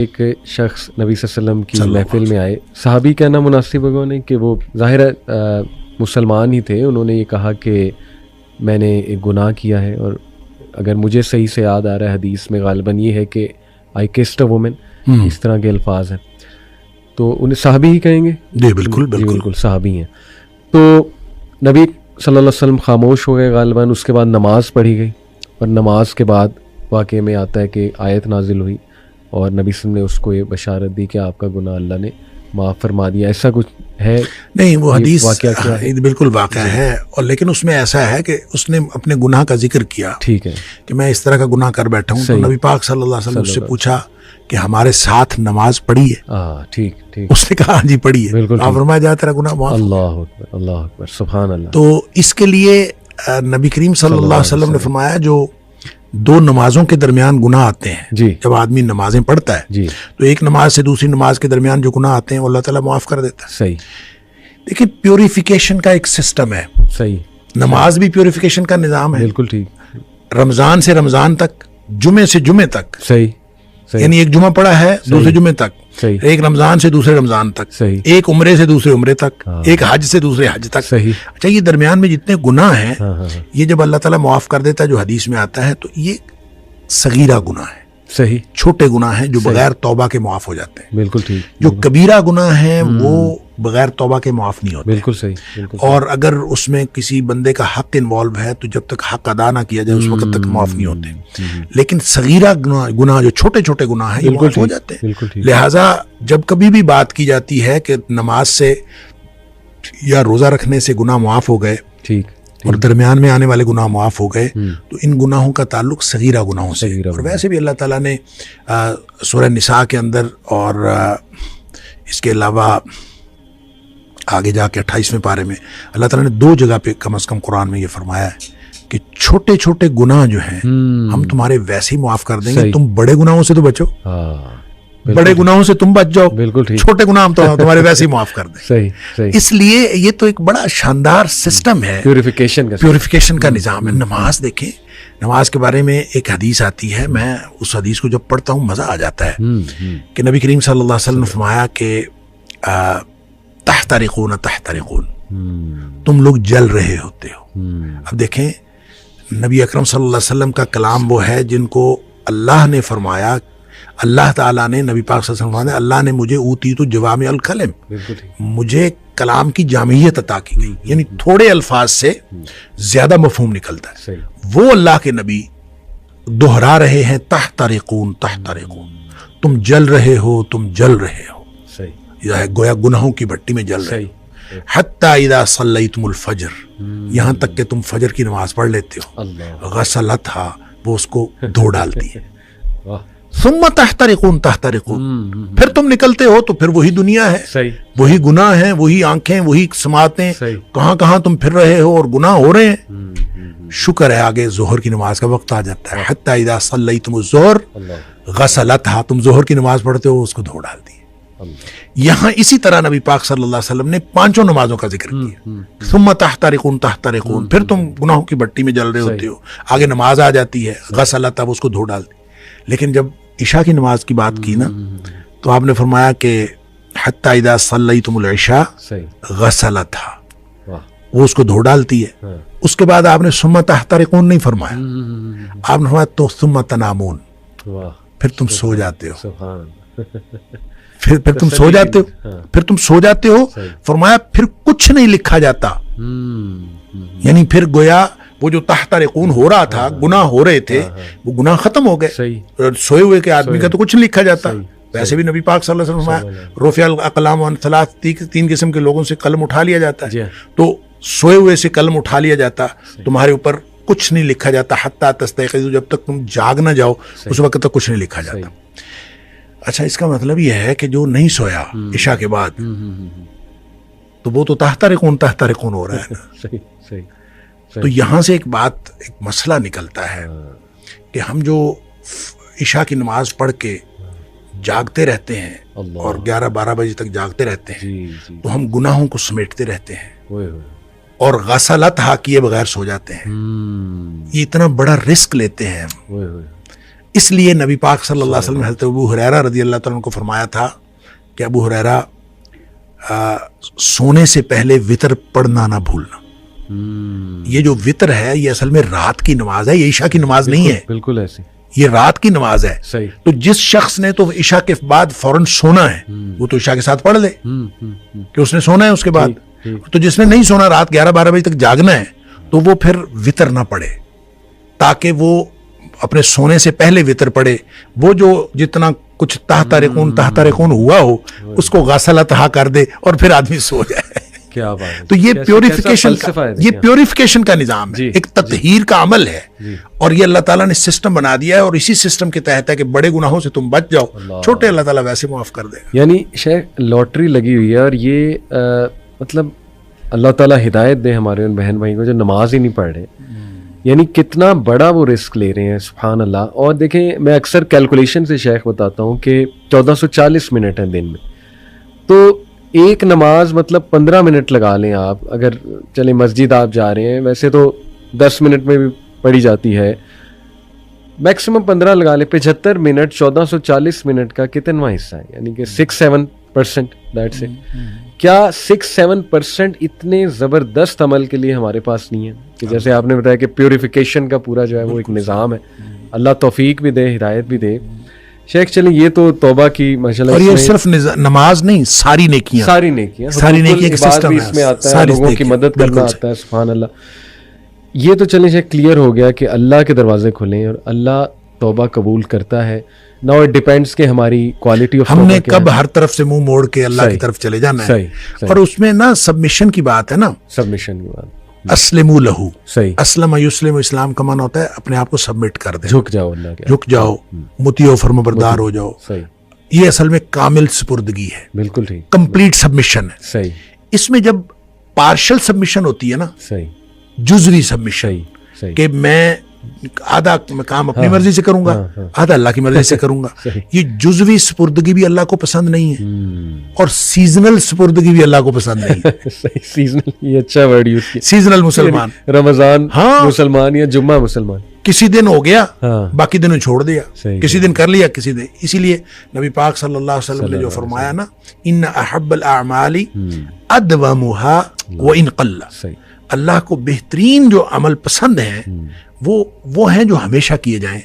ایک شخص نبی صلی اللہ علیہ وسلم کی محفل میں آئے، صحابی کہنا مناسب ہوگا انہیں کہ وہ ظاہر مسلمان ہی تھے، انہوں نے یہ کہا کہ میں نے ایک گناہ کیا ہے، اور اگر مجھے صحیح سے یاد آ رہا ہے حدیث میں غالباً یہ ہے کہ آئی کسڈ اے وومن، اس طرح کے الفاظ ہیں، تو انہیں صحابی ہی کہیں گے؟ جی بالکل صحابی ہیں۔ تو نبی صلی اللہ علیہ وسلم خاموش ہو گئے غالباً، اس کے بعد نماز پڑھی گئی، اور نماز کے بعد واقعے میں آتا ہے کہ آیت نازل ہوئی اور نبی صلی اللہ علیہ وسلم نے اس کو یہ بشارت دی کہ آپ کا گناہ اللہ نے معاف فرما دیا۔ ایسا کچھ ہے؟ نہیں، وہ حدیث واقعہ بالکل واقعہ ہے، اور لیکن اس میں ایسا ہے کہ اس نے اپنے گناہ کا ذکر کیا، ٹھیک ہے، کہ میں اس طرح کا گناہ کر بیٹھا ہوں، تو نبی پاک صلی اللہ علیہ وسلم اس سے پوچھا کہ ہمارے ساتھ نماز پڑھی ہے؟ ٹھیک، اس نے کہا جی پڑھی ہے، بالکل، آپ فرمایا جا تیرا گناہ معاف۔ اللہ اکبر، سبحان اللہ۔ تو اس کے لیے نبی کریم صلی اللہ علیہ وسلم نے فرمایا جو دو نمازوں کے درمیان گناہ آتے ہیں، جی، جب آدمی نمازیں پڑھتا ہے، جی، تو ایک نماز سے دوسری نماز کے درمیان جو گناہ آتے ہیں وہ اللہ تعالیٰ معاف کر دیتا ہے۔ صحیح، لیکن پیوریفیکیشن کا ایک سسٹم ہے، صحیح، نماز بھی پیوریفیکیشن کا نظام ہے، بالکل ٹھیک، رمضان سے رمضان تک، جمعے سے جمعے تک، صحیح، یعنی ایک جمعہ پڑا ہے دوسرے جمعے تک، صحیح، ایک رمضان سے دوسرے رمضان تک، صحیح، ایک عمرے سے دوسرے عمرے تک، ایک حج سے دوسرے حج تک، صحیح، اچھا یہ درمیان میں جتنے گناہ ہیں یہ جب اللہ تعالیٰ معاف کر دیتا ہے، جو حدیث میں آتا ہے، تو یہ صغیرہ گناہ ہے، صحیح، چھوٹے گناہ ہیں جو بغیر توبہ کے معاف ہو جاتے ہیں، بالکل ٹھیک، جو کبیرہ گناہ ہیں وہ بغیر توبہ کے معاف نہیں ہوتے، بالکل صحیح، بالکل، اور اگر اس میں کسی بندے کا حق انوالو ہے تو جب تک حق ادا نہ کیا جائے اس وقت تک معاف نہیں ہوتے، لیکن صغیرہ گناہ جو چھوٹے چھوٹے گناہ ہیں یہ معاف ہو جاتے ہیں۔ بالکل ٹھیک، لہٰذا جب کبھی بھی بات کی جاتی ہے کہ نماز سے یا روزہ رکھنے سے گناہ معاف ہو گئے ٹھیک، اور درمیان میں آنے والے گناہ معاف ہو گئے، تو ان گناہوں کا تعلق صغیرہ گناہوں سے، اور ویسے بھی اللہ تعالیٰ نے سورہ نساء کے اندر اور اس کے علاوہ آگے جا کے 28ویں پارے میں اللہ تعالیٰ نے 2 جگہ پہ کم از کم قرآن میں یہ فرمایا ہے کہ چھوٹے چھوٹے گناہ جو ہیں ہم تمہارے ویسے ہی معاف کر دیں گے، تم بڑے گناہوں سے تو بچو، بڑے گناہوں سے تم بچ جاؤ، بالکل ٹھیک، چھوٹے گناہ ہم تمہارے ویسے ہی معاف کر دیں۔ صحیح، اس لیے یہ تو ایک بڑا شاندار سسٹم ہے، پیوریفیکیشن کا نظام ہے۔ نماز دیکھیں، نماز کے بارے میں ایک حدیث آتی ہے، میں اس حدیث کو جب پڑھتا ہوں مزہ آ جاتا ہے، کہ نبی کریم صلی اللہ علیہ وسلم نے فرمایا کہ تحترقون تحترقون، تم لوگ جل رہے ہوتے ہو۔ اب دیکھیں نبی اکرم صلی اللہ علیہ وسلم کا کلام وہ ہے جن کو اللہ نے فرمایا، اللہ تعالیٰ نے نبی پاک صلی اللہ علیہ وسلم نے، اللہ نے مجھے اوتیت جوامع الکلم، مجھے کلام کی جامعیت عطا کی گئی، یعنی تھوڑے الفاظ سے زیادہ مفہوم نکلتا ہے۔ وہ اللہ کے نبی دہرا رہے ہیں تحترقون تحترقون، تم جل رہے ہو، تم جل رہے ہو، یہ ہے گویا گناہوں کی بھٹی میں جل رہے ہو۔ حتی اذا صلیتم الفجر، یہاں تک کہ تم فجر کی نماز پڑھ لیتے ہو، غسلتھا، وہ اس کو دھو ڈالتی ہے، ثم تحترقون تحترقون، پھر تم نکلتے ہو تو پھر وہی دنیا ہے، وہی گناہ ہیں، وہی آنکھیں، وہی سماعتیں، کہاں کہاں تم پھر رہے ہو اور گناہ ہو رہے ہیں۔ شکر ہے آگے ظہر کی نماز کا وقت آ جاتا ہے، حتی اذا صلیتم الظہر غسلتھا، تم ظہر کی نماز پڑھتے ہو اس کو دھو ڈالتی ہے۔ یہاں اسی طرح نبی پاک صلی اللہ علیہ وسلم نے 5 نمازوں کا ذکر کیا، ثم تحترقون تحترقون، پھر تم گناہوں کی بھٹی میں جل رہے ہوتے ہو، آگے نماز آ جاتی ہے، غسلت، اب اس کو دھو ڈالتی۔ لیکن جب عشاء کی نماز کی بات کی نا تو آپ نے فرمایا کہ حتی اذا صلیتم العشاء غسلتھا، وہ اس کو دھو ڈالتی ہے۔ اس کے بعد آپ نے ثم تحترقون نہیں فرمایا، آپ نے فرمایا تو ثم تنامون، پھر تم سو جاتے ہو، پھر تم سو جاتے ہو، پھر تم سو جاتے ہو، فرمایا پھر کچھ نہیں لکھا جاتا، یعنی پھر گویا وہ جو تحترقون ہو رہا تھا، گناہ ہو رہے تھے، وہ گناہ ختم ہو گئے، سوئے ہوئے کے آدمی کا تو کچھ نہیں لکھا جاتا۔ ویسے بھی نبی پاک صلی اللہ علیہ وسلم فرمایا رفع الاقلام عن ثلاث، 3 قسم کے لوگوں سے قلم اٹھا لیا جاتا ہے، تو سوئے ہوئے سے قلم اٹھا لیا جاتا، تمہارے اوپر کچھ نہیں لکھا جاتا، حتی تستيقظوا، جب تک تم جاگ نہ جاؤ اس وقت تک کچھ نہیں لکھا جاتا۔ اچھا، اس کا مطلب یہ ہے کہ جو نہیں سویا عشاء کے بعد تو وہ تو تحترقون تحترقون ہو رہا ہے نا۔ تو یہاں سے ایک مسئلہ نکلتا ہے کہ ہم جو عشاء کی نماز پڑھ کے جاگتے رہتے ہیں اور 11-12 بجے تک جاگتے رہتے ہیں، تو ہم گناہوں کو سمیٹتے رہتے ہیں اور غسلتھا کیے بغیر سو جاتے ہیں۔ یہ اتنا بڑا رسک لیتے ہیں ہم، اس لیے نبی پاک صلی اللہ علیہ وسلم حضرت ابو ہریرہ رضی اللہ تعالیٰ عنہ کو فرمایا تھا کہ ابو ہریرہ سونے سے پہلے وطر پڑھنا نہ بھولنا. یہ جو وطر ہے یہ اصل میں رات کی نماز ہے, یہ عشاء کی نماز نہیں ہے, بالکل ایسی, یہ رات کی نماز ہے. صحیح. تو جس شخص نے تو عشاء کے بعد فوراً سونا ہے وہ تو عشاء کے ساتھ پڑھ لے کہ اس نے سونا ہے اس کے بعد. تو جس نے نہیں سونا, رات 11-12 بجے تک جاگنا ہے, تو وہ پھر وطر نہ پڑھے تاکہ وہ اپنے سونے سے پہلے وطر پڑھے. وہ جو جتنا کچھ تحت رکون ہوا ہو اس کو غسلتھا کر دے اور پھر آدمی سو جائے. کیا بات ہے. تو یہ پیوریفیکیشن کا نظام ہے, ایک تطہیر کا عمل ہے, اور یہ اللہ تعالیٰ نے سسٹم بنا دیا ہے, اور اسی سسٹم کے تحت ہے کہ بڑے گناہوں سے تم بچ جاؤ, چھوٹے اللہ تعالیٰ ویسے معاف کر دے گا. یعنی شیخ لاٹری لگی ہوئی ہے, اور یہ مطلب اللہ تعالیٰ ہدایت دے ہمارے ان بہن بھائی کو جو نماز ہی نہیں پڑھ رہے, یعنی کتنا بڑا وہ رسک لے رہے ہیں, سبحان اللہ. اور دیکھیں میں اکثر کیلکولیشن سے شیخ بتاتا ہوں کہ 1440 منٹ ہیں دن میں, تو ایک نماز مطلب 15 منٹ لگا لیں آپ, اگر چلیں مسجد آپ جا رہے ہیں, ویسے تو 10 منٹ میں بھی پڑھی جاتی ہے, میکسیمم 15 لگا لیں, 75 منٹ 1440 منٹ کا کتنا حصہ ہے, یعنی کہ 6-7%. That's it. کیا 6-7% اتنے زبردست عمل کے لیے ہمارے پاس نہیں ہے کہ جیسے آپ نے بتایا کہ پیوریفیکیشن کا پورا جو ہے وہ ایک نظام ہے, اللہ توفیق بھی دے, ہدایت بھی دے. شیخ چلیں یہ تو توبہ کی ماشاءاللہ, اور یہ صرف نماز نہیں, ساری نیکیاں ایک سسٹم اس میں آتا ہے, لوگوں کی مدد کرنا آتا ہے, سبحان اللہ. یہ تو چلیں شیخ کلیئر ہو گیا کہ اللہ کے دروازے کھلیں اور اللہ توبہ قبول کرتا ہے. ناؤ اٹ ڈیپینڈس کہ ہماری کوالٹی آف ہم نے کب ہر طرف سے منہ موڑ کے اللہ کی طرف چلے جانا ہے. اور اس میں نا سبمیشن کی بات ہے نا, سبمیشن کی بات, اسلموا لہو, صحیح. اسلم یسلم, اسلام کا معنی ہوتا ہے اپنے آپ کو سبمٹ کر دیں, جھک جاؤ, اللہ کے جھک جاؤ, مطیع و فرمانبردار ہو جاؤ. صحیح. یہ اصل میں کامل سپردگی ہے, بالکل ٹھیک, کمپلیٹ سبمیشن ہے. صحیح. اس میں جب پارشل سبمیشن ہوتی ہے نا, صحیح, جزوی سبمیشن, کہ میں آدھا کام اپنی مرضی سے کروں گا, آدھا اللہ کی مرضی سے کروں گا, یہ جزوی سپردگی بھی اللہ کو پسند نہیں ہے, اور سیزنل سپردگی بھی اللہ کو پسند نہیں ہے. سیزنل, یہ اچھا ورڈ یوز کیا, سیزنل مسلمان, رمضان مسلمان یا جمعہ مسلمان, کسی دن ہو گیا باقی دنوں چھوڑ دیا, کسی دن کر لیا کسی دن. اسی لیے نبی پاک صلی اللہ علیہ وسلم نے جو فرمایا نا, ان احب الاعمال ادومها وان قل, اللہ کو بہترین جو عمل پسند ہیں وہ ہیں جو ہمیشہ کیے جائیں